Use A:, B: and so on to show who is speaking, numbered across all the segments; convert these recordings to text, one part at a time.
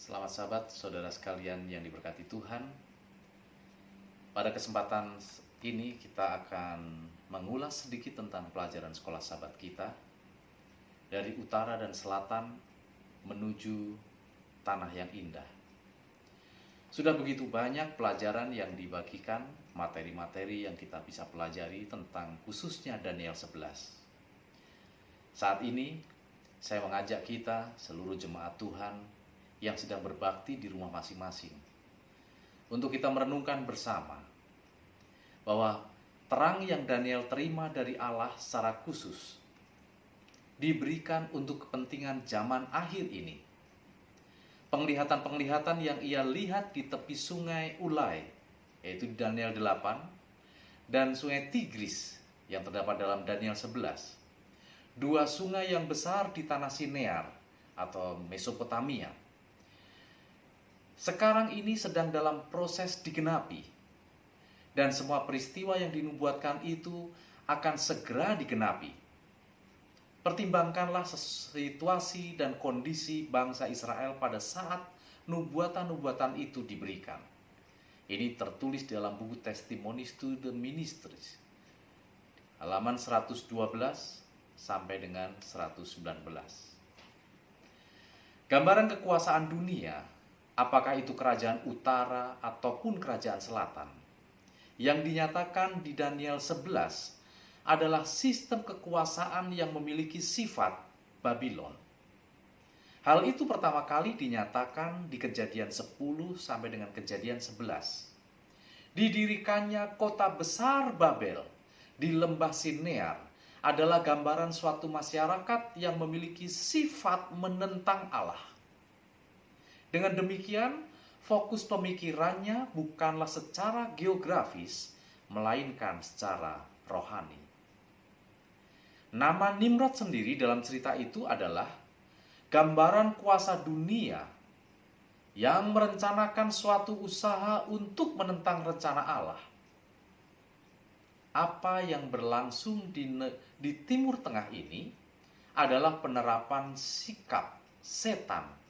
A: Selamat sahabat, saudara sekalian yang diberkati Tuhan. Pada kesempatan ini kita akan mengulas sedikit tentang pelajaran sekolah sahabat kita dari utara dan selatan menuju tanah yang indah. Sudah begitu banyak pelajaran yang dibagikan, materi-materi yang kita bisa pelajari tentang khususnya Daniel 11. Saat ini saya mengajak kita seluruh jemaat Tuhan yang sedang berbakti di rumah masing-masing untuk kita merenungkan bersama bahwa terang yang Daniel terima dari Allah secara khusus diberikan untuk kepentingan zaman akhir ini. Penglihatan-penglihatan yang ia lihat di tepi sungai Ulai, yaitu di Daniel 8, dan sungai Tigris yang terdapat dalam Daniel 11. Dua sungai yang besar di tanah Sinear atau Mesopotamia. Sekarang ini sedang dalam proses digenapi. Dan semua peristiwa yang dinubuatkan itu akan segera digenapi. Pertimbangkanlah situasi dan kondisi bangsa Israel pada saat nubuatan-nubuatan itu diberikan. Ini tertulis dalam buku Testimonies to the Ministries, halaman 112 sampai dengan 119. Gambaran kekuasaan dunia, apakah itu kerajaan utara ataupun kerajaan selatan, yang dinyatakan di Daniel 11 adalah sistem kekuasaan yang memiliki sifat Babylon. Hal itu pertama kali dinyatakan di Kejadian 10 sampai dengan Kejadian 11. Didirikannya kota besar Babel di lembah Sinear adalah gambaran suatu masyarakat yang memiliki sifat menentang Allah. Dengan demikian, fokus pemikirannya bukanlah secara geografis, melainkan secara rohani. Nama Nimrod sendiri dalam cerita itu adalah gambaran kuasa dunia yang merencanakan suatu usaha untuk menentang rencana Allah. Apa yang berlangsung di Timur Tengah ini adalah penerapan sikap setan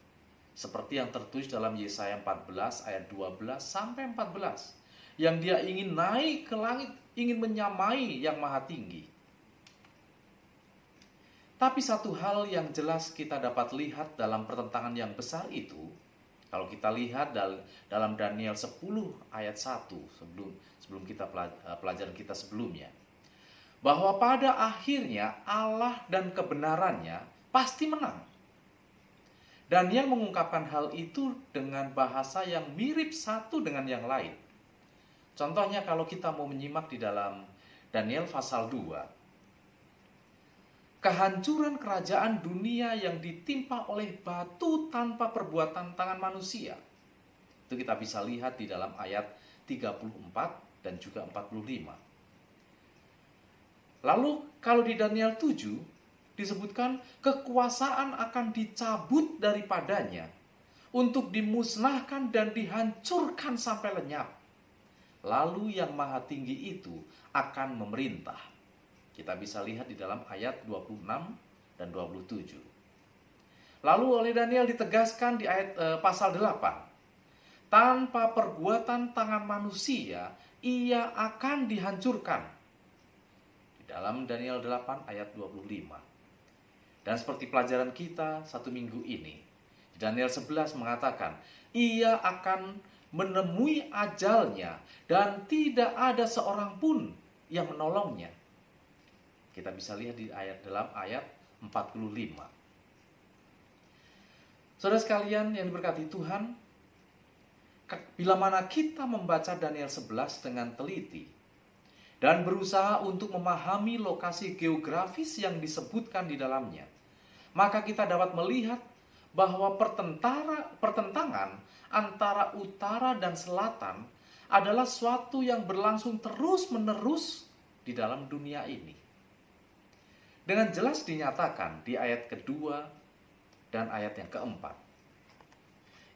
A: seperti yang tertulis dalam Yesaya 14 ayat 12 sampai 14, yang dia ingin naik ke langit, ingin menyamai yang maha tinggi. Tapi satu hal yang jelas kita dapat lihat dalam pertentangan yang besar itu, kalau kita lihat dalam Daniel 10 ayat 1 sebelum kita pelajaran kita sebelumnya, bahwa pada akhirnya Allah dan kebenarannya pasti menang. Daniel mengungkapkan hal itu dengan bahasa yang mirip satu dengan yang lain. Contohnya kalau kita mau menyimak di dalam Daniel pasal 2, kehancuran kerajaan dunia yang ditimpa oleh batu tanpa perbuatan tangan manusia. Itu kita bisa lihat di dalam ayat 34 dan juga 45. Lalu kalau di Daniel 7 disebutkan kekuasaan akan dicabut daripadanya untuk dimusnahkan dan dihancurkan sampai lenyap. Lalu yang maha tinggi itu akan memerintah. Kita bisa lihat di dalam ayat 26 dan 27. Lalu oleh Daniel ditegaskan di ayat pasal 8. Tanpa perbuatan tangan manusia, ia akan dihancurkan. Di dalam Daniel 8 ayat 25. Dan seperti pelajaran kita satu minggu ini, di Daniel 11 mengatakan, ia akan menemui ajalnya dan tidak ada seorang pun yang menolongnya. Kita bisa lihat di dalam ayat 45. Saudara sekalian yang diberkati Tuhan, bila mana kita membaca Daniel 11 dengan teliti dan berusaha untuk memahami lokasi geografis yang disebutkan di dalamnya, maka kita dapat melihat bahwa pertentangan antara utara dan selatan adalah suatu yang berlangsung terus-menerus di dalam dunia ini. Dengan jelas dinyatakan di ayat kedua dan ayat yang keempat,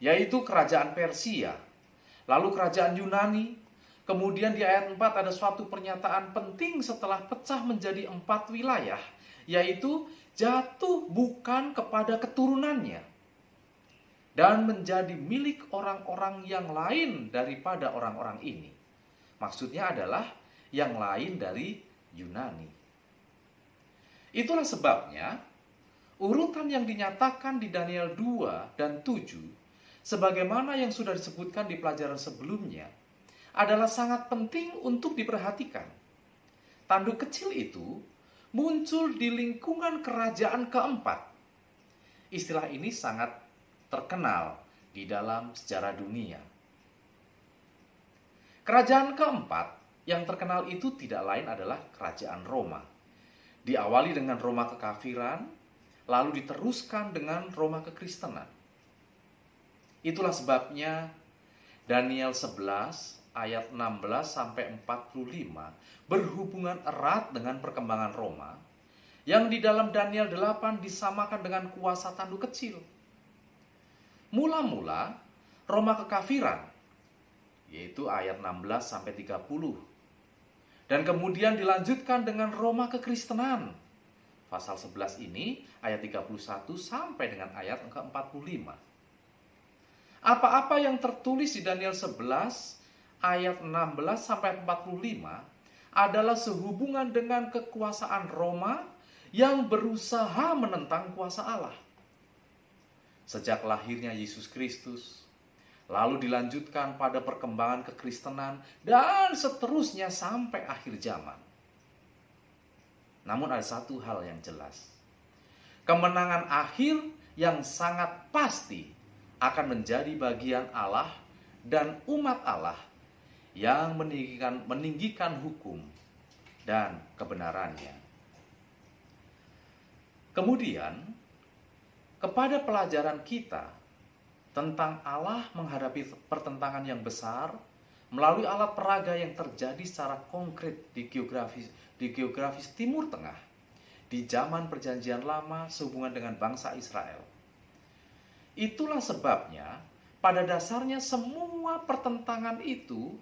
A: yaitu kerajaan Persia, lalu kerajaan Yunani. Kemudian di ayat 4 ada suatu pernyataan penting setelah pecah menjadi 4 wilayah, yaitu jatuh bukan kepada keturunannya. dan menjadi milik orang-orang yang lain daripada orang-orang ini. Maksudnya adalah yang lain dari Yunani. Itulah sebabnya urutan yang dinyatakan di Daniel 2 dan 7, sebagaimana yang sudah disebutkan di pelajaran sebelumnya, adalah sangat penting untuk diperhatikan. Tanduk kecil itu muncul di lingkungan kerajaan keempat. Istilah ini sangat terkenal di dalam sejarah dunia. Kerajaan keempat yang terkenal itu tidak lain adalah kerajaan Roma. Diawali dengan Roma kekafiran, lalu diteruskan dengan Roma kekristenan. Itulah sebabnya Daniel 11 ayat 16 sampai 45 berhubungan erat dengan perkembangan Roma, yang di dalam Daniel 8 disamakan dengan kuasa tanduk kecil. Mula-mula Roma kekafiran, yaitu ayat 16 sampai 30. Dan kemudian dilanjutkan dengan Roma kekristenan. Pasal 11 ini ayat 31 sampai dengan ayat ke-45. Apa-apa yang tertulis di Daniel 11 ayat 16 sampai 45 adalah sehubungan dengan kekuasaan Roma yang berusaha menentang kuasa Allah. Sejak lahirnya Yesus Kristus, lalu dilanjutkan pada perkembangan kekristenan, dan seterusnya sampai akhir zaman. Namun ada satu hal yang jelas. Kemenangan akhir yang sangat pasti akan menjadi bagian Allah dan umat Allah yang meninggikan hukum dan kebenarannya. Kemudian, kepada pelajaran kita tentang Allah menghadapi pertentangan yang besar melalui alat peraga yang terjadi secara konkret di geografis Timur Tengah di zaman Perjanjian Lama sehubungan dengan bangsa Israel. Itulah sebabnya pada dasarnya semua pertentangan itu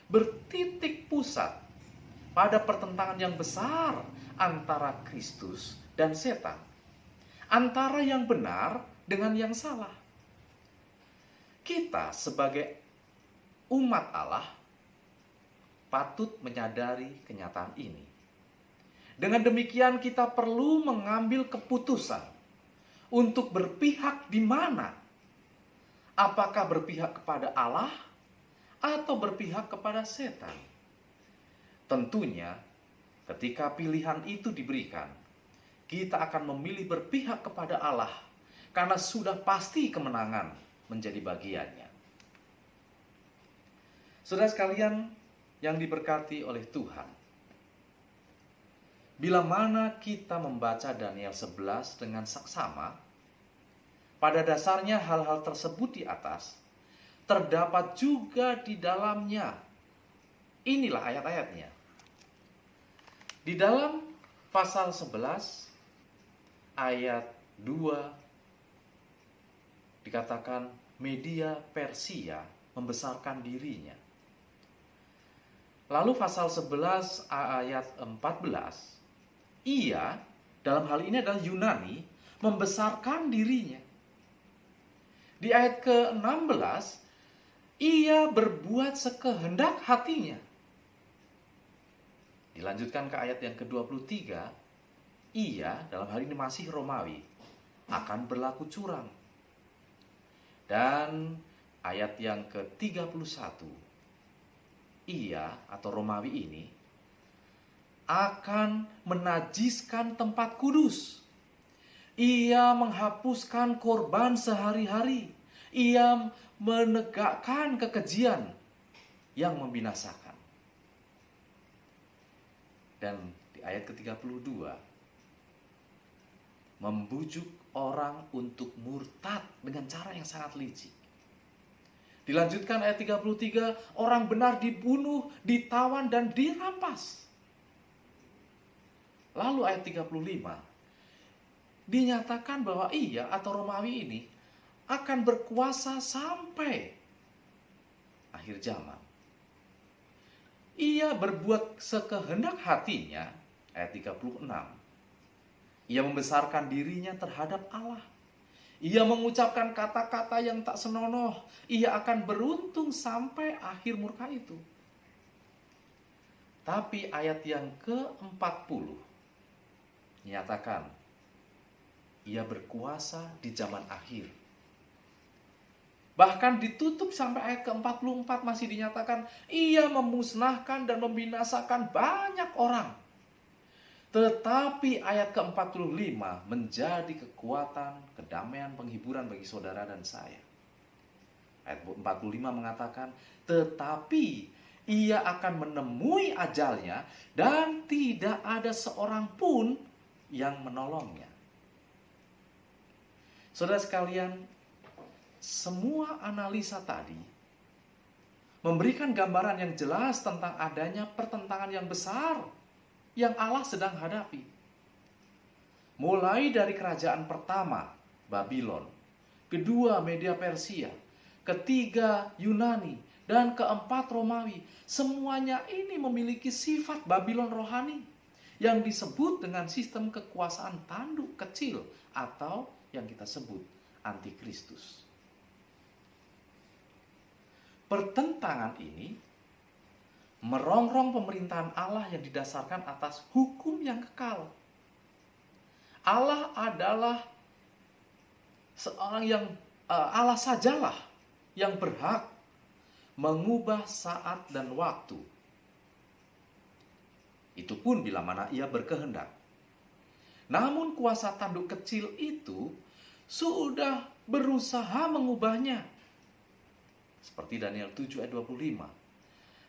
A: bertitik pusat pada pertentangan yang besar antara Kristus dan setan, antara yang benar dengan yang salah. Kita sebagai umat Allah patut menyadari kenyataan ini. Dengan demikian kita perlu mengambil keputusan untuk berpihak di mana. Apakah berpihak kepada Allah atau berpihak kepada setan? Tentunya ketika pilihan itu diberikan, kita akan memilih berpihak kepada Allah karena sudah pasti kemenangan menjadi bagiannya. Saudara sekalian yang diberkati oleh Tuhan, bila mana kita membaca Daniel 11 dengan saksama, pada dasarnya hal-hal tersebut di atas terdapat juga di dalamnya. Inilah ayat-ayatnya. Di dalam pasal 11 ayat 2 dikatakan Media Persia membesarkan dirinya. Lalu pasal 11 ayat 14, ia, dalam hal ini adalah Yunani, membesarkan dirinya. Di ayat ke-16, ia berbuat sekehendak hatinya. Dilanjutkan ke ayat yang ke-23, ia, dalam hal ini masih Romawi, akan berlaku curang. Dan ayat yang ke-31, ia atau Romawi ini akan menajiskan tempat kudus. Ia menghapuskan korban sehari-hari. Ia menegakkan kekejian yang membinasakan. Dan di ayat ke-32, membujuk orang untuk murtad dengan cara yang sangat licik. Dilanjutkan ayat 33, orang benar dibunuh, ditawan, dan dirampas. Lalu ayat 35, dinyatakan bahwa ia atau Romawi ini akan berkuasa sampai akhir zaman. Ia berbuat sekehendak hatinya, ayat 36. Ia membesarkan dirinya terhadap Allah. Ia mengucapkan kata-kata yang tak senonoh. Ia akan beruntung sampai akhir murka itu. Tapi ayat yang ke-40 nyatakan, ia berkuasa di zaman akhir. Bahkan ditutup sampai ayat ke-44 masih dinyatakan, ia memusnahkan dan membinasakan banyak orang. Tetapi ayat ke-45 menjadi kekuatan, kedamaian, penghiburan bagi saudara dan saya. Ayat 45 mengatakan, tetapi ia akan menemui ajalnya dan tidak ada seorang pun yang menolongnya. Saudara sekalian, semua analisa tadi memberikan gambaran yang jelas tentang adanya pertentangan yang besar yang Allah sedang hadapi. Mulai dari kerajaan pertama, Babylon, kedua Media Persia, ketiga Yunani, dan keempat Romawi. Semuanya ini memiliki sifat Babylon rohani yang disebut dengan sistem kekuasaan tanduk kecil atau yang kita sebut antikristus. Pertentangan ini merongrong pemerintahan Allah yang didasarkan atas hukum yang kekal. Allah adalah seorang yang Allah sajalah yang berhak mengubah saat dan waktu. Itu pun bila mana ia berkehendak. Namun kuasa tanduk kecil itu sudah berusaha mengubahnya. Seperti Daniel 7 ayat 25.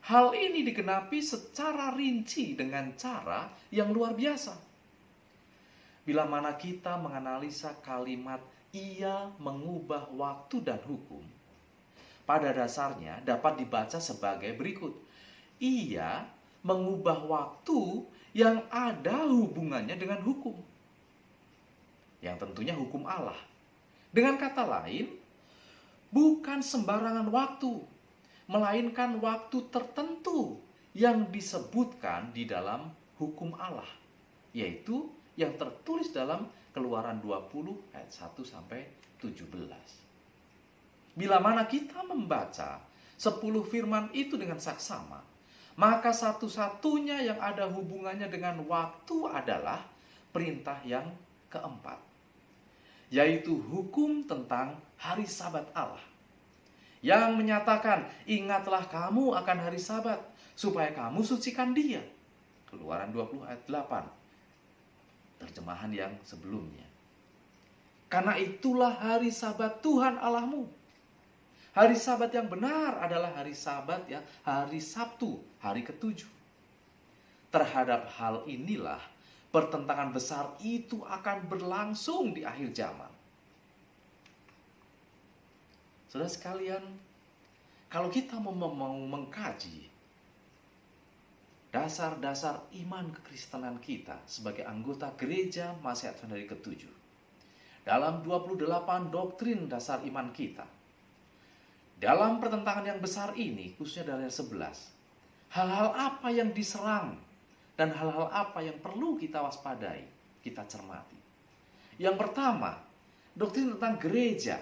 A: Hal ini digenapi secara rinci dengan cara yang luar biasa. Bila mana kita menganalisa kalimat ia mengubah waktu dan hukum, pada dasarnya dapat dibaca sebagai berikut. Ia mengubah waktu yang ada hubungannya dengan hukum. Yang tentunya hukum Allah. Dengan kata lain, bukan sembarangan waktu, melainkan waktu tertentu yang disebutkan di dalam hukum Allah, yaitu yang tertulis dalam Keluaran 20 ayat 1 sampai 17. Bila mana kita membaca 10 firman itu dengan saksama, maka satu-satunya yang ada hubungannya dengan waktu adalah perintah yang keempat, yaitu hukum tentang hari Sabat Allah, yang menyatakan, ingatlah kamu akan hari Sabat, supaya kamu sucikan dia. Keluaran 20 ayat 8. Terjemahan yang sebelumnya. Karena itulah hari Sabat Tuhan Allahmu. Hari Sabat yang benar adalah hari Sabat, ya, hari Sabtu, hari ke-7. Terhadap hal inilah pertentangan besar itu akan berlangsung di akhir zaman. Saudara sekalian, kalau kita mau mengkaji dasar-dasar iman kekristenan kita sebagai anggota gereja Masih Advent hari ke-7, dalam 28 doktrin dasar iman kita, dalam pertentangan yang besar ini, khususnya dari 11, hal-hal apa yang diserang dan hal-hal apa yang perlu kita waspadai, kita cermati. Yang pertama, doktrin tentang gereja.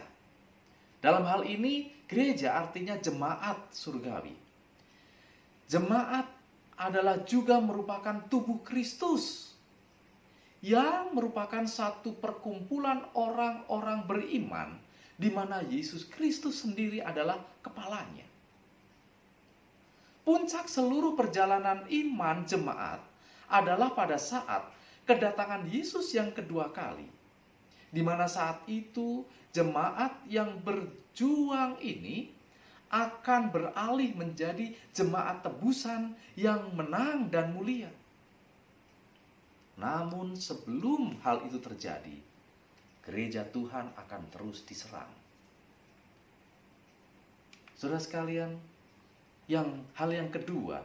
A: Dalam hal ini, gereja artinya jemaat surgawi. Jemaat adalah juga merupakan tubuh Kristus, yang merupakan satu perkumpulan orang-orang beriman, di mana Yesus Kristus sendiri adalah kepalanya. Puncak seluruh perjalanan iman jemaat adalah pada saat kedatangan Yesus yang kedua kali, di mana saat itu jemaat yang berjuang ini akan beralih menjadi jemaat tebusan yang menang dan mulia. Namun sebelum hal itu terjadi, gereja Tuhan akan terus diserang. Saudara sekalian, hal yang kedua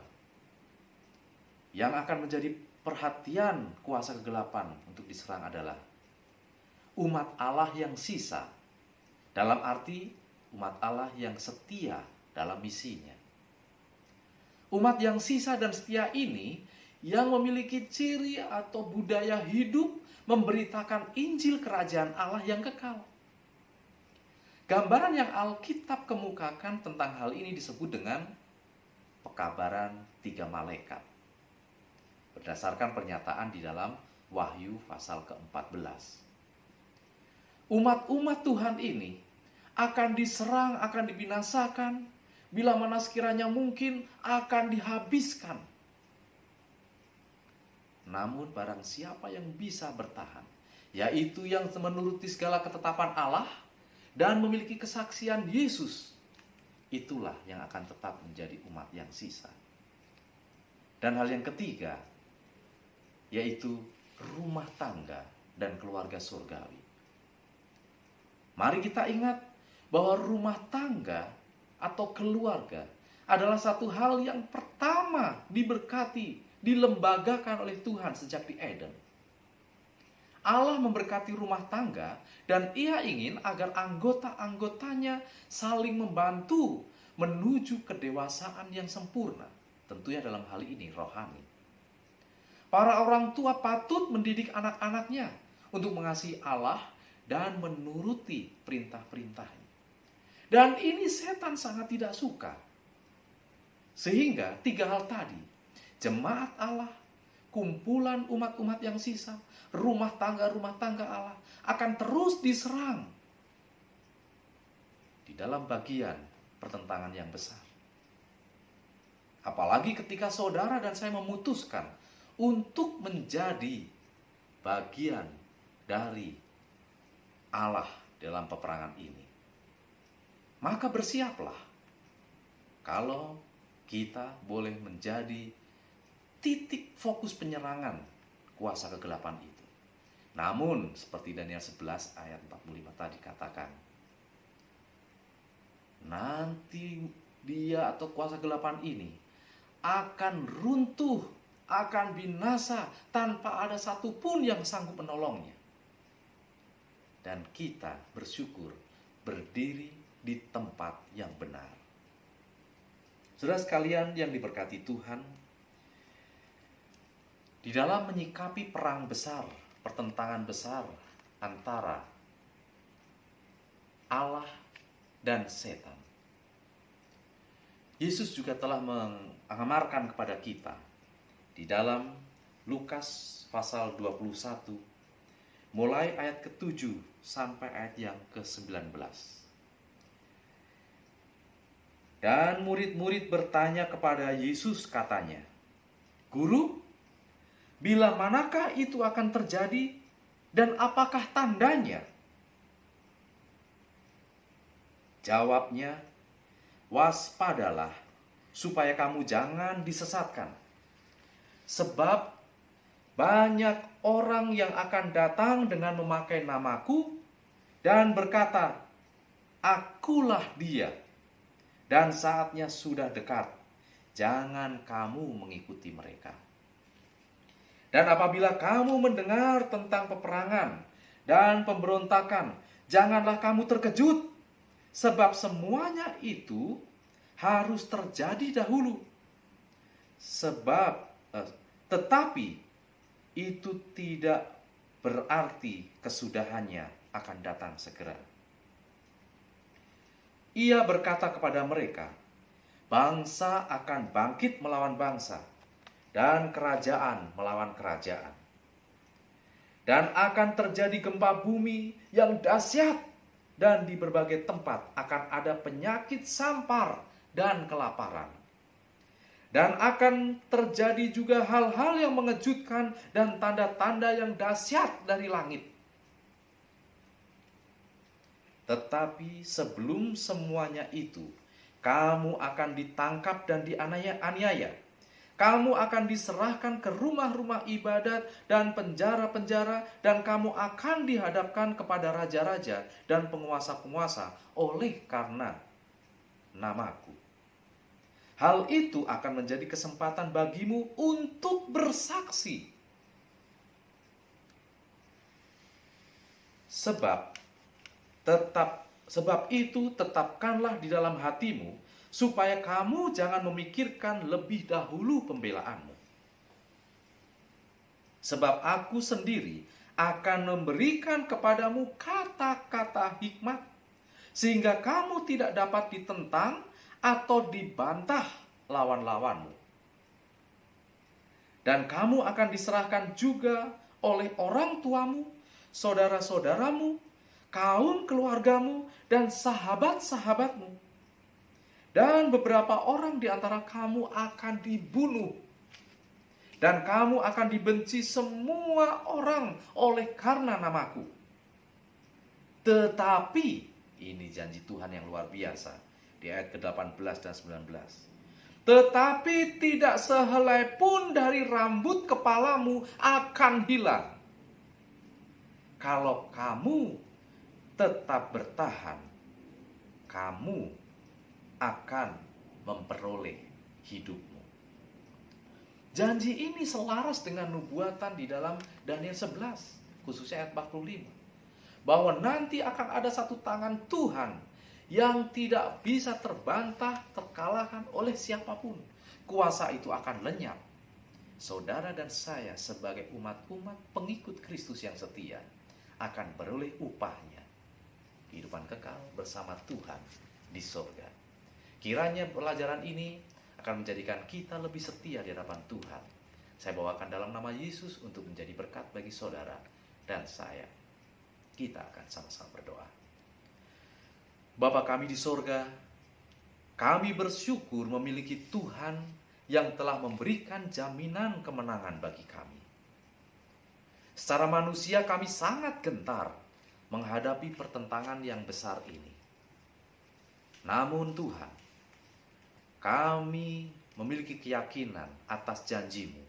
A: yang akan menjadi perhatian kuasa kegelapan untuk diserang adalah umat Allah yang sisa, dalam arti umat Allah yang setia dalam misinya. Umat yang sisa dan setia ini yang memiliki ciri atau budaya hidup memberitakan Injil Kerajaan Allah yang kekal. Gambaran yang Alkitab kemukakan tentang hal ini disebut dengan pekabaran 3 malaikat. Berdasarkan pernyataan di dalam Wahyu pasal ke-14. Umat-umat Tuhan ini akan diserang, akan dibinasakan, bila mana sekiranya mungkin akan dihabiskan. Namun barang siapa yang bisa bertahan, yaitu yang menuruti segala ketetapan Allah dan memiliki kesaksian Yesus, itulah yang akan tetap menjadi umat yang sisa. Dan hal yang ketiga, yaitu rumah tangga dan keluarga surgawi. Mari kita ingat bahwa rumah tangga atau keluarga adalah satu hal yang pertama diberkati, dilembagakan oleh Tuhan sejak di Eden. Allah memberkati rumah tangga dan Ia ingin agar anggota-anggotanya saling membantu menuju kedewasaan yang sempurna. Tentunya dalam hal ini rohani. Para orang tua patut mendidik anak-anaknya untuk mengasihi Allah dan menuruti perintah-perintahnya. Dan ini setan sangat tidak suka. Sehingga 3 hal tadi, jemaat Allah, kumpulan umat-umat yang sisa, rumah tangga Allah akan terus diserang di dalam bagian pertentangan yang besar. Apalagi ketika saudara dan saya memutuskan untuk menjadi bagian dari Allah dalam peperangan ini. Maka bersiaplah kalau kita boleh menjadi titik fokus penyerangan kuasa kegelapan itu. Namun seperti Daniel 11 ayat 45 tadi katakan, nanti dia atau kuasa kegelapan ini akan runtuh, akan binasa tanpa ada satupun yang sanggup menolongnya. Dan kita bersyukur berdiri di tempat yang benar. Saudara sekalian yang diberkati Tuhan, di dalam menyikapi perang besar, pertentangan besar antara Allah dan setan, Yesus juga telah mengamarkan kepada kita di dalam Lukas pasal 21, mulai ayat ke-7 sampai ayat yang ke-19. Dan murid-murid bertanya kepada Yesus, katanya, "Guru, bila manakah itu akan terjadi dan apakah tandanya?" Jawabnya, "Waspadalah supaya kamu jangan disesatkan. Sebab banyak orang yang akan datang dengan memakai namaku dan berkata, 'Akulah dia,' dan saatnya sudah dekat. Jangan kamu mengikuti mereka. Dan apabila kamu mendengar tentang peperangan dan pemberontakan, janganlah kamu terkejut, sebab semuanya itu harus terjadi dahulu. Tetapi itu tidak berarti kesudahannya akan datang segera." Ia berkata kepada mereka, "Bangsa akan bangkit melawan bangsa, dan kerajaan melawan kerajaan. Dan akan terjadi gempa bumi yang dahsyat, dan di berbagai tempat akan ada penyakit sampar dan kelaparan. Dan akan terjadi juga hal-hal yang mengejutkan dan tanda-tanda yang dahsyat dari langit. Tetapi sebelum semuanya itu, kamu akan ditangkap dan dianiaya. Kamu akan diserahkan ke rumah-rumah ibadat dan penjara-penjara, dan kamu akan dihadapkan kepada raja-raja dan penguasa-penguasa oleh karena namaku. Hal itu akan menjadi kesempatan bagimu untuk bersaksi. Sebab itu tetapkanlah di dalam hatimu, supaya kamu jangan memikirkan lebih dahulu pembelaanmu. Sebab aku sendiri akan memberikan kepadamu kata-kata hikmat, sehingga kamu tidak dapat ditentang atau dibantah lawan-lawanmu. Dan kamu akan diserahkan juga oleh orang tuamu, saudara-saudaramu, kaum keluargamu, dan sahabat-sahabatmu. Dan beberapa orang di antara kamu akan dibunuh. Dan kamu akan dibenci semua orang oleh karena namaku. Tetapi, ini janji Tuhan yang luar biasa. Di ayat ke-18 dan 19. Tetapi tidak sehelai pun dari rambut kepalamu akan hilang. Kalau kamu tetap bertahan, kamu akan memperoleh hidupmu. Janji ini selaras dengan nubuatan di dalam Daniel 11, khususnya ayat 45. Bahwa nanti akan ada satu tangan Tuhan yang tidak bisa terbantah, terkalahkan oleh siapapun. Kuasa itu akan lenyap. Saudara dan saya sebagai umat-umat pengikut Kristus yang setia akan beroleh upahnya. Kehidupan kekal bersama Tuhan di surga. Kiranya pelajaran ini akan menjadikan kita lebih setia di hadapan Tuhan. Saya bawakan dalam nama Yesus untuk menjadi berkat bagi saudara dan saya. Kita akan sama-sama berdoa. Bapa kami di surga, kami bersyukur memiliki Tuhan yang telah memberikan jaminan kemenangan bagi kami. Secara manusia kami sangat gentar menghadapi pertentangan yang besar ini. Namun Tuhan, kami memiliki keyakinan atas janji-Mu.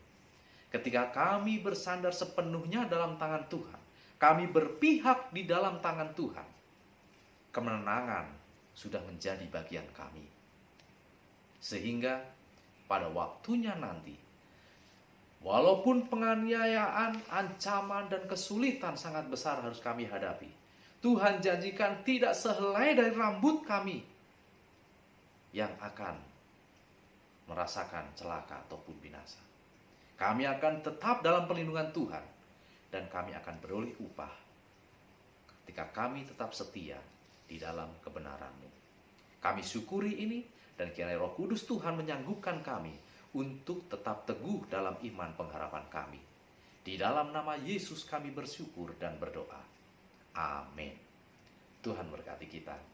A: Ketika kami bersandar sepenuhnya dalam tangan Tuhan, kami berpihak di dalam tangan Tuhan, kemenangan sudah menjadi bagian kami. Sehingga pada waktunya nanti, walaupun penganiayaan, ancaman, dan kesulitan sangat besar harus kami hadapi, Tuhan janjikan tidak sehelai dari rambut kami yang akan merasakan celaka ataupun binasa. Kami akan tetap dalam perlindungan Tuhan, dan kami akan beroleh upah ketika kami tetap setia di dalam kebenaran-Mu. Kami syukuri ini, dan kiranya Roh Kudus Tuhan menyanggupkan kami untuk tetap teguh dalam iman pengharapan kami. Di dalam nama Yesus kami bersyukur dan berdoa. Amin. Tuhan berkati kita.